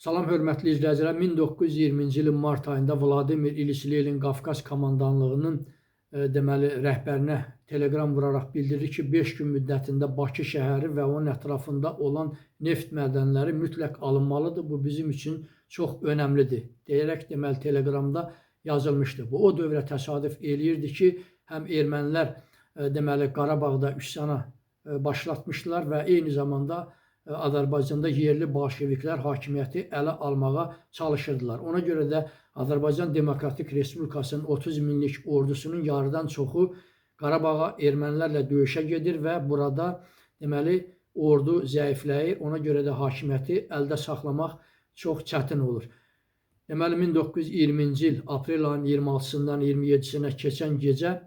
Salam hörmətli izləyicilər, 1920-ci ilin mart ayında Vladimir İliç Lenin Qafqaz komandanlığının deməli rəhbərinə telegram vuraraq bildirdi ki, 5 gün müddətində Bakı şəhəri və onun ətrafında olan neft mədənləri mütləq alınmalıdır. Bu bizim üçün çox önəmlidir deyərək deməli teleqramda yazılmışdı. Bu o dövrə təsadüf eləyirdi ki, həm ermənilər deməli Qarabağda üsyana başlatmışdılar və eyni zamanda Azərbaycanda yerli bolşeviklər hakimiyyəti ələ almağa çalışırdılar. Ona görə də Azərbaycan Demokratik Respublikasının 30 minlik ordusunun yarıdan çoxu Qarabağa ermənilərlə döyüşə gedir və burada deməli ordu zəifləyir. Ona görə də hakimiyyəti əldə saxlamaq çox çətin olur. Deməli 1920-ci il aprel ayının 26-sından 27-sinə keçən gecə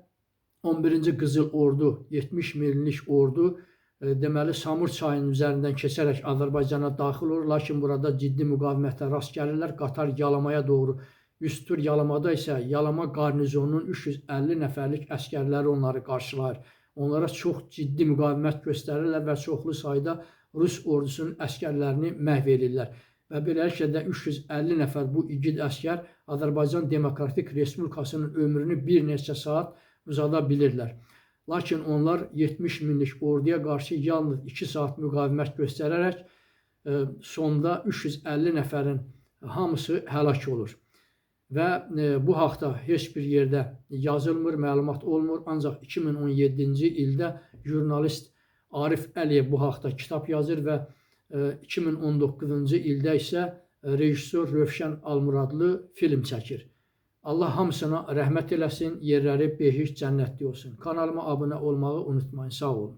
11-ci Qızıl Ordu 70 minlik ordu deməli Samur çayının üzərindən keçərək Azərbaycana daxil olur. Lakin burada ciddi müqavimətə rast gəlirlər. Qatar Yalamaya doğru üst tutur. Yalamada isə Yalama qarnizonunun 350 nəfərlik əskərləri onları qarşılayır. Onlara çox ciddi müqavimət göstərirlər və çoxlu sayda Rus ordusunun əskərlərini məhv edirlər. Və beləliklə də 350 nəfər bu igid əskər Azərbaycan Demokratik Respublikasının ömrünü bir neçə saat uzada bilirlər. Lakin onlar 70 minlik orduya qarşı yalnız 2 saat müqavimət göstərərək sonda 350 nəfərin hamısı həlak olur. Və bu haqda heç bir yerdə yazılmır, məlumat olmur. Ancaq 2017-ci ildə jurnalist Arif Əliyev bu haqda kitab yazır və 2019-cu ildə isə rejissor Rövşən Almuradlı film çəkir. Allah hamısına rəhmət eləsin, yerləri behişt cənnətli olsun. Kanalıma abunə olmağı unutmayın. Sağ olun.